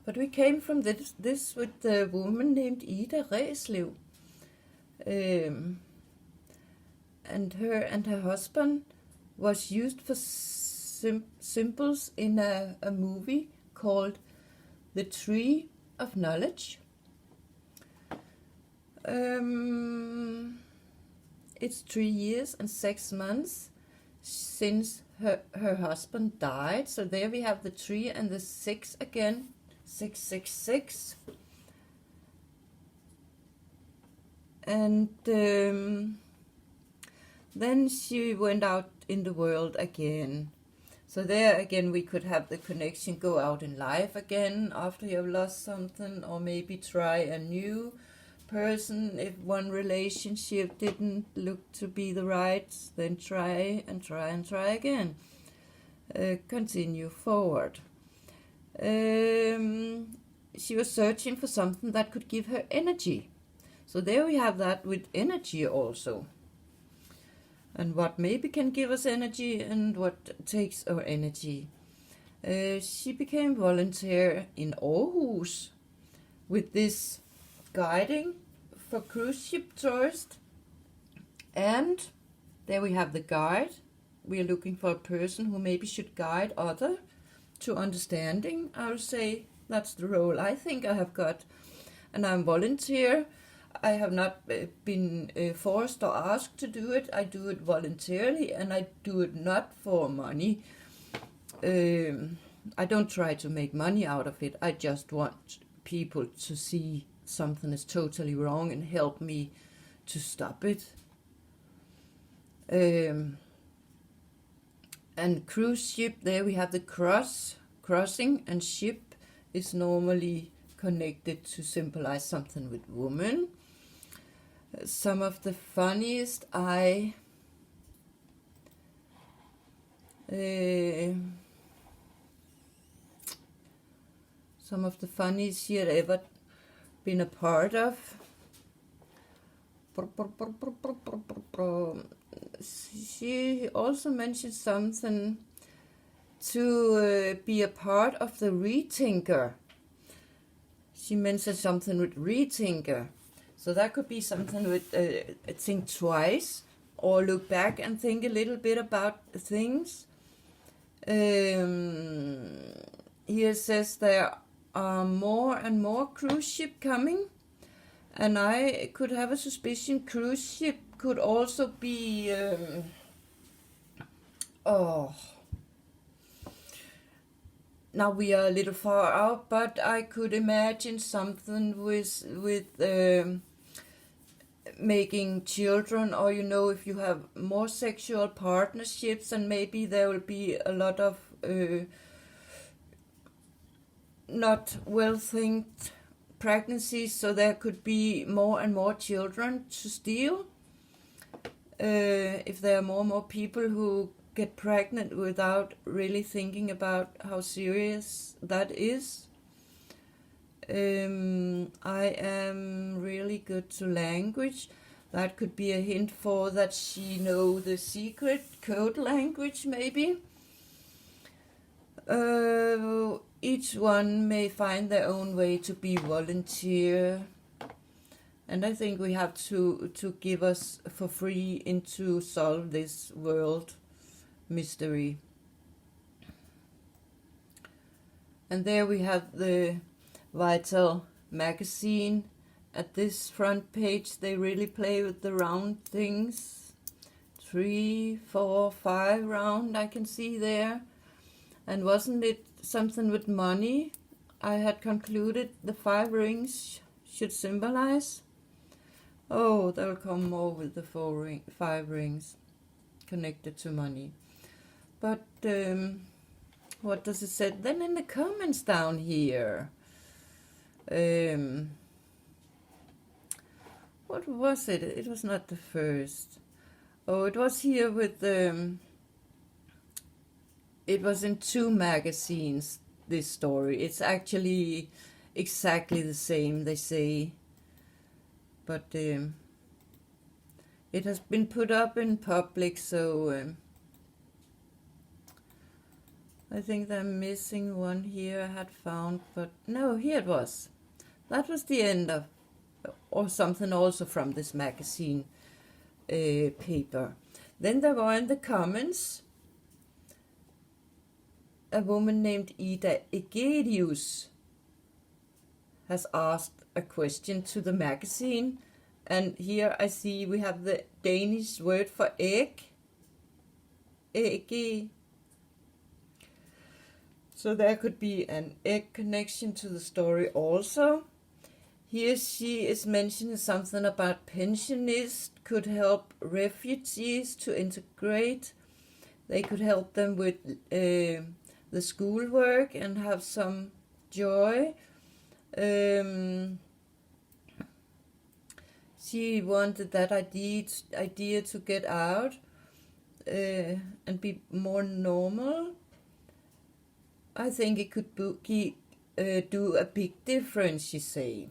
But we came from this with a woman named Ida Reslev. And her husband was used for symbols in a movie called The Tree of Knowledge. It's 3 years and 6 months since her husband died. So there we have the 3 and the 6 again. 666. And then she went out in the world again. So there again we could have the connection, go out in life again after you have lost something, or maybe try a new person. If one relationship didn't look to be the right, then try and try and try again. Continue forward. She was searching for something that could give her energy. So there we have that with energy also. And what maybe can give us energy and what takes our energy. She became volunteer in Aarhus with this guiding for cruise ship tourists. And there we have the guide. We are looking for a person who maybe should guide others to understanding. I would say that's the role I think I have got. And I'm volunteer. I have not been forced or asked to do it. I do it voluntarily, and I do it not for money. I don't try to make money out of it. I just want people to see something is totally wrong and help me to stop it. And cruise ship, there we have the crossing, and ship is normally connected to symbolize something with woman. Some of the funniest she had ever been a part of. She also mentioned something to be a part of the rethinker. She mentioned something with rethinker. So that could be something with think twice, or look back and think a little bit about things. Here says there are more and more cruise ship coming, and I could have a suspicion cruise ship could also be now we are a little far out, but I could imagine something with making children, or if you have more sexual partnerships, and maybe there will be a lot of not well thinked pregnancies, so there could be more and more children to steal. If there are more and more people who get pregnant without really thinking about how serious that is. I am really good to language. That could be a hint for that she know the secret code language, maybe. Each one may find their own way to be volunteer. And I think we have to give us for free into solve this world mystery. And there we have the Vital magazine. At this front page they really play with the round things. 3, 4, 5 round I can see there. And wasn't it something with money? I had concluded the 5 rings should symbolize. Oh, there will come more with the 5 rings connected to money. But what does it say then in the comments down here? What was it? It was not the first. Oh, it was here with it was in 2 magazines, this story. It's actually exactly the same, they say. But it has been put up in public, so I think I'm missing one here I had found, but no, here it was. That was the end of, or something also from this magazine paper. Then there were in the comments a woman named Ida Egedius has asked a question to the magazine, and here I see we have the Danish word for egg, egg. So there could be an egg connection to the story also. Here she is mentioning something about pensionists could help refugees to integrate. They could help them with the schoolwork and have some joy. She wanted that idea to get out and be more normal. I think it could do a big difference, she say.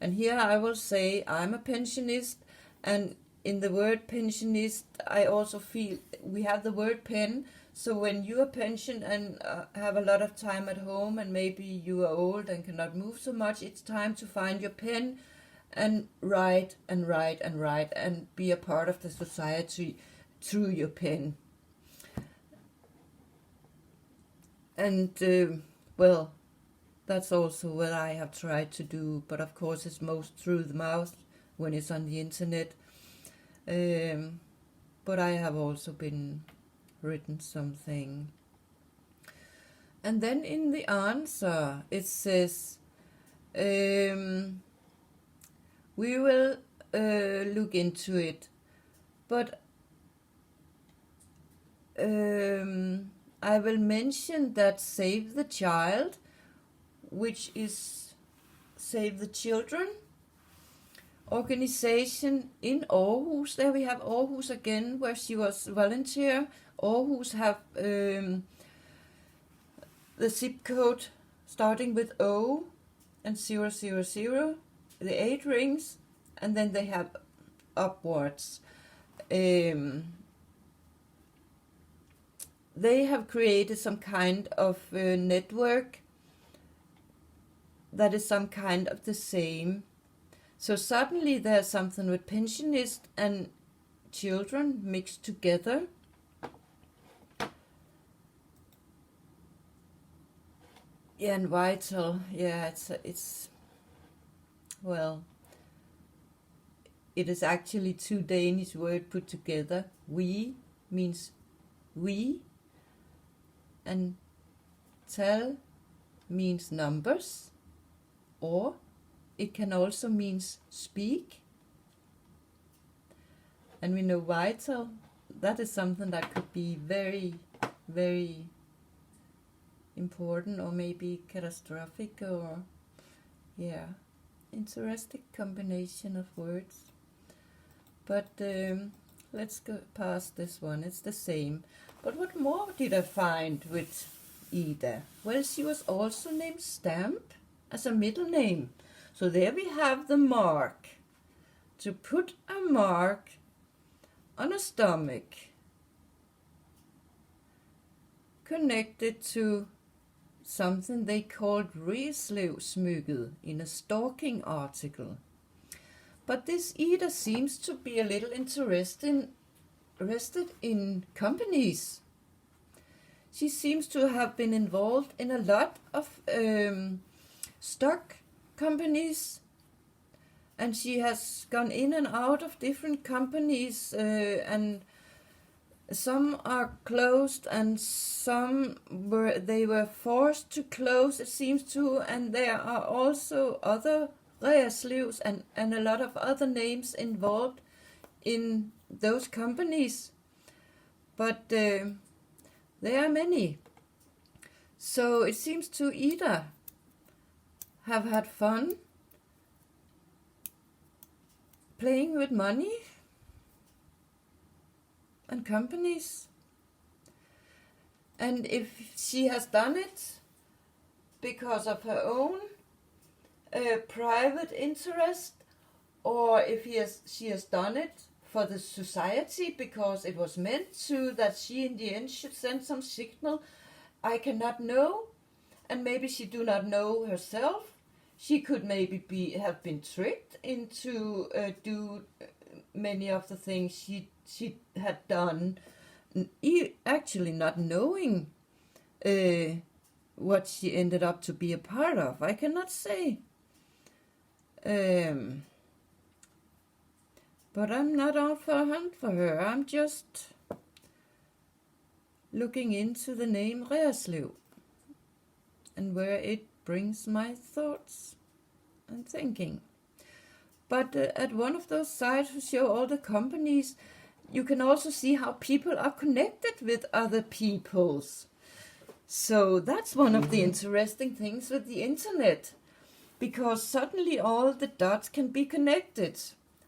And here I will say I'm a pensionist, and in the word pensionist I also feel we have the word pen. So when you are pensioned and have a lot of time at home, and maybe you are old and cannot move so much, it's time to find your pen and write and write and write and be a part of the society through your pen. And well, that's also what I have tried to do, but of course it's most through the mouth when it's on the internet. But I have also been written something. And then in the answer it says, we will look into it, but I will mention that Save the Child, which is Save the Children organization in Aarhus. There we have Aarhus again, where she was volunteer. Aarhus have the zip code starting with O and 000, the 8 rings, and then they have upwards. They have created some kind of network that is some kind of the same. So suddenly there's something with pensionists and children mixed together. Yeah, and vital. Yeah, it's well, it is actually 2 Danish words put together. We means we, and tal means numbers, or it can also mean speak. And we know vital, that is something that could be very, very important, or maybe catastrophic, or yeah, interesting combination of words. But let's go past this one. It's the same. But what more did I find with Ida? Well, she was also named Stamp as a middle name. So there we have the mark. To put a mark on a stomach connected to something they called Reslevsmykket in a stalking article. But this Ida seems to be a little interested in companies. She seems to have been involved in a lot of stock companies, and she has gone in and out of different companies, and some are closed and some they were forced to close, it seems to, and there are also other Reslevs and a lot of other names involved in those companies, but there are many. So it seems to Ida have had fun playing with money and companies. And if she has done it because of her own private interest, or if she has done it for the society because it was meant to, that she in the end should send some signal, I cannot know, and maybe she do not know herself. She could maybe have been tricked into do many of the things she had done, actually not knowing what she ended up to be a part of. I cannot say. But I'm not on for a hunt for her. I'm just looking into the name Reerslev and where it brings my thoughts and thinking. But at one of those sites who show all the companies, you can also see how people are connected with other peoples. So that's one of the interesting things with the internet, because suddenly all the dots can be connected,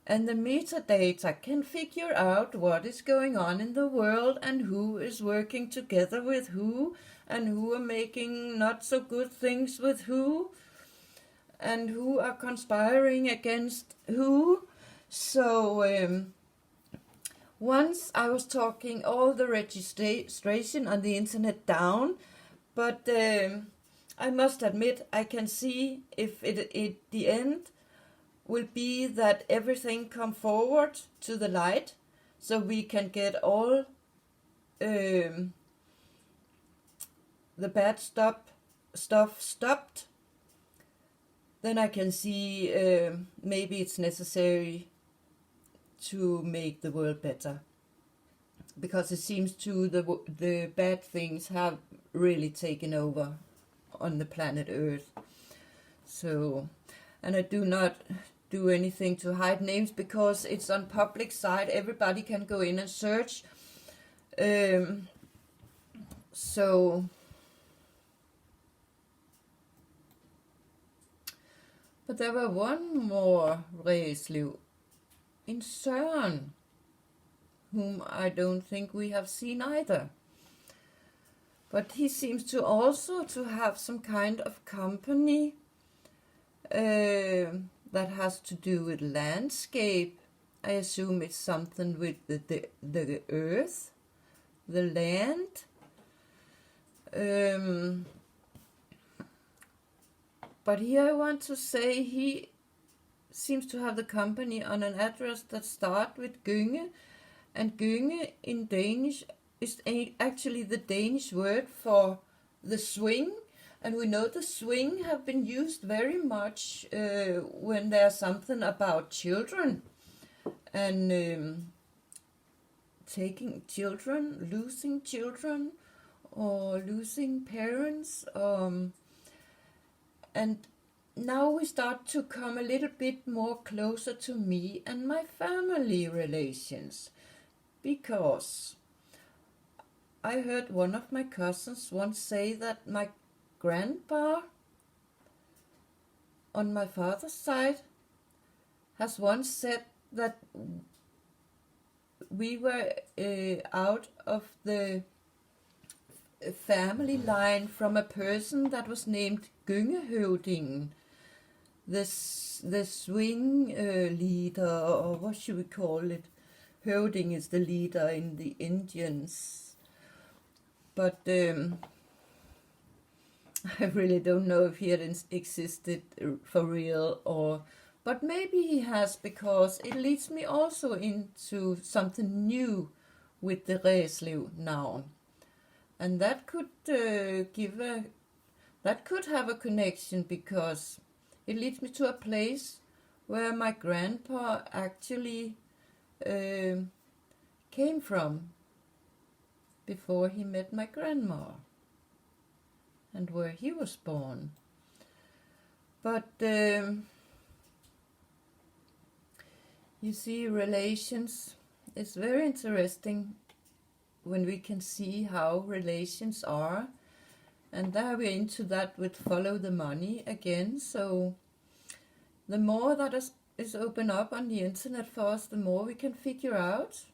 and the metadata can figure out what is going on in the world and who is working together with who and who are making not so good things with who and who are conspiring against who. So once I was talking all the registration on the internet down, but I must admit I can see if it the end will be that everything come forward to the light, so we can get all the bad stuff stopped. Then I can see maybe it's necessary to make the world better, because it seems to the bad things have really taken over on the planet Earth. So, and I do not do anything to hide names, because it's on public site. Everybody can go in and search. So but there were one more Reerslev in CERN, whom I don't think we have seen either. But he seems to also to have some kind of company that has to do with landscape. I assume it's something with the earth, the land. But here I want to say he seems to have the company on an address that starts with Gynge, and Gynge in Danish is actually the Danish word for the swing. And we know the swing have been used very much when there's something about children and taking children, losing children, or losing parents. And now we start to come a little bit more closer to me and my family relations, because I heard one of my cousins once say that my grandpa on my father's side has once said that we were out of the family line from a person that was named Gyngehøvdingen, the swing leader, or what should we call it? Høvding is the leader in the Indians. But I really don't know if he had existed for real, but maybe he has, because it leads me also into something new with the Reerslev noun. And that could have a connection, because it leads me to a place where my grandpa actually came from before he met my grandma, and where he was born. But you see, relations is very interesting when we can see how relations are. And there we're into that with follow the money again. So the more that is open up on the internet for us, the more we can figure out